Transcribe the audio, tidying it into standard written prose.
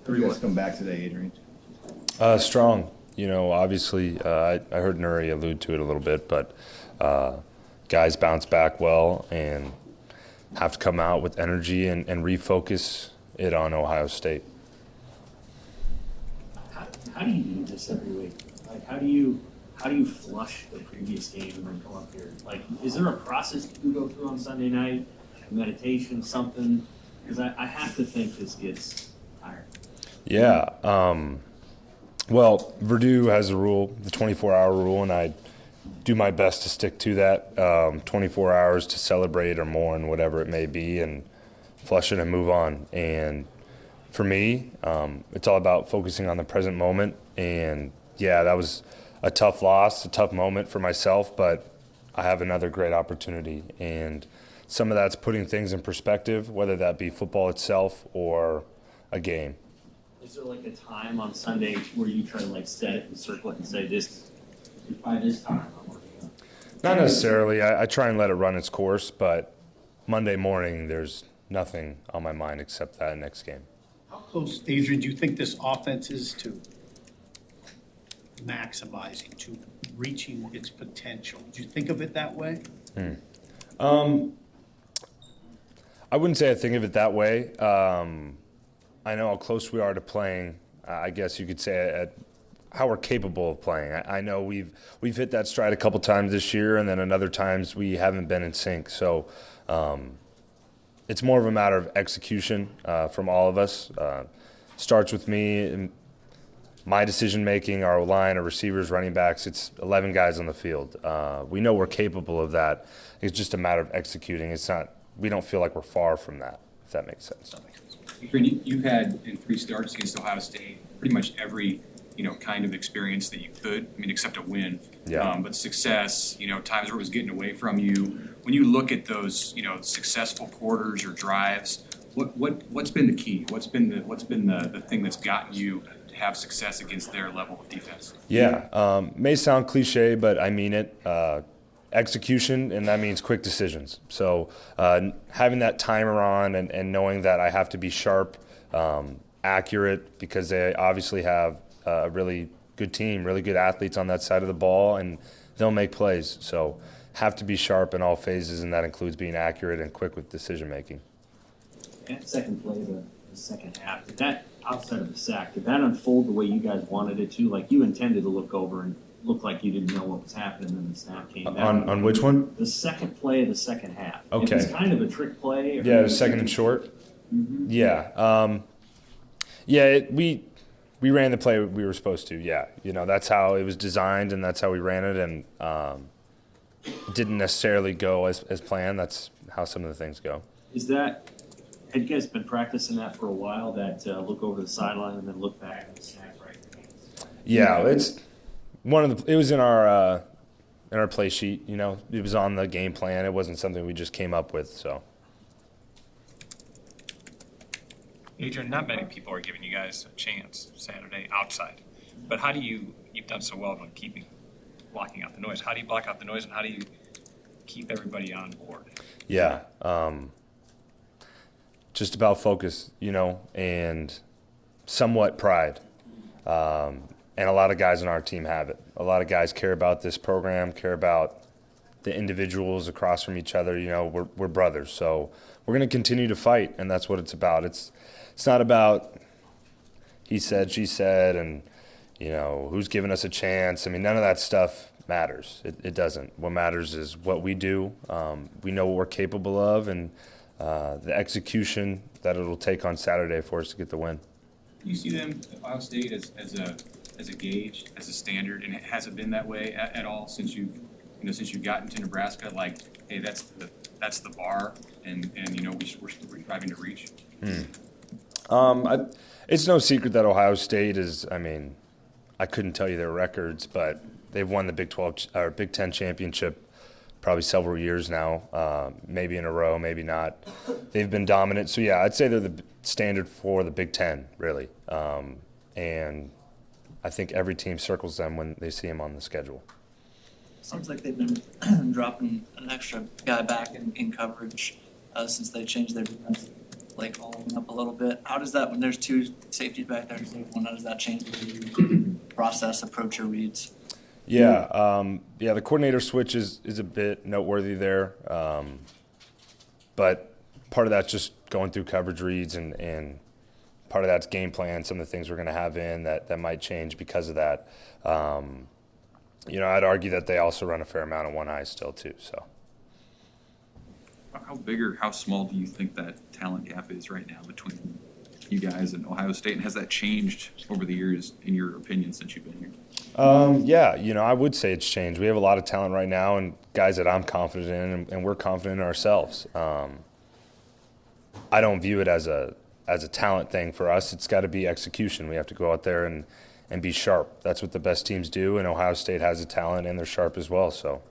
How you guys come back today, Adrian? Strong. Obviously, I heard Nuri allude to it a little bit, but guys bounce back well and have to come out with energy and refocus it on Ohio State. How do you do this every week? Like, how do you flush the previous game and then come up here? Like, is there a process you go through on Sunday night? Meditation, something? Because I have to think this gets tired. Yeah. Well, Purdue has a rule, the 24-hour rule, and I do my best to stick to that. 24 hours to celebrate or mourn, whatever it may be, and flush it and move on. And for me, it's all about focusing on the present moment. And, yeah, that was a tough loss, a tough moment for myself, but I have another great opportunity. And some of that's putting things in perspective, whether that be football itself or a game. Is there like a time on Sunday where you try to like set it and circle it and say this by this time I'm working on? Not necessarily. I try and let it run its course, but Monday morning there's nothing on my mind except that next game. How close, Adrian, do you think this offense is to maximizing, to reaching its potential? Do you think of it that way? I wouldn't say I think of it that way. I know how close we are to playing, I guess you could say, at how we're capable of playing. I know we've hit that stride a couple times this year, and then another times we haven't been in sync. So it's more of a matter of execution from all of us. Starts with me and my decision-making, our line, our receivers, running backs. It's 11 guys on the field. We know we're capable of that. It's just a matter of executing. It's not. We don't feel like we're far from that, if that makes sense. Adrian, you've had in 3 starts against Ohio State pretty much every kind of experience that you could. I mean, except a win. Yeah. But success, times where it was getting away from you. When you look at those, successful quarters or drives, what's been the key? What's been the thing that's gotten you to have success against their level of defense? Yeah. May sound cliche, but I mean it. Execution, and that means quick decisions. So having that timer on and knowing that I have to be sharp, accurate, because they obviously have a really good team, really good athletes on that side of the ball, and they'll make plays. So have to be sharp in all phases, and that includes being accurate and quick with decision-making. That second play, the second half, did that, outside of the sack, did that unfold the way you guys wanted it to? Like you intended to look over and look like you didn't know what was happening, and then the snap came down. On which one? The second play of the second half. Okay. It was kind of a trick play. Yeah, it was second and short. Mm-hmm. Yeah. We ran the play we were supposed to, yeah. That's how it was designed, and that's how we ran it, and it didn't necessarily go as planned. That's how some of the things go. Had you guys been practicing that for a while, that look over the sideline and then look back and snap right? Yeah, it's it was in our play sheet. It was on the game plan. It wasn't something we just came up with. So, Adrian, not many people are giving you guys a chance Saturday outside, but how do you've done so well when blocking out the noise? How do you block out the noise, and how do you keep everybody on board? Yeah, just about focus, and somewhat pride. And a lot of guys on our team have it. A lot of guys care about this program, care about the individuals across from each other. We're brothers, so we're going to continue to fight, and that's what it's about. It's not about he said, she said, and who's giving us a chance. I mean, none of that stuff matters. It doesn't. What matters is what we do. We know what we're capable of, and the execution that it'll take on Saturday for us to get the win. Do you see them, Ohio State, as a gauge, as a standard, and has it been that way at all since you've gotten to Nebraska? Like, hey, that's the bar, and we're striving to reach. It's no secret that Ohio State is. I mean, I couldn't tell you their records, but they've won the Big 12 or Big 10 championship probably several years now, maybe in a row, maybe not. They've been dominant. So yeah, I'd say they're the standard for the Big 10, really, and I think every team circles them when they see them on the schedule. Sounds like they've been dropping an extra guy back in coverage since they changed their defense play calling up a a little bit. How does that, when there's two safeties back there, how does that change the process, approach, or reads? Yeah, the coordinator switch is a bit noteworthy there, but part of that's just going through coverage reads, and part of that's game plan, some of the things we're going to have in that might change because of that. I'd argue that they also run a fair amount of one eye still too. So, how big or how small do you think that talent gap is right now between you guys and Ohio State, and has that changed over the years, in your opinion, since you've been here? I would say it's changed. We have a lot of talent right now, and guys that I'm confident in, and we're confident in ourselves. I don't view it as a talent thing for us. It's got to be execution. We have to go out there and be sharp. That's what the best teams do, and Ohio State has the talent, and they're sharp as well. So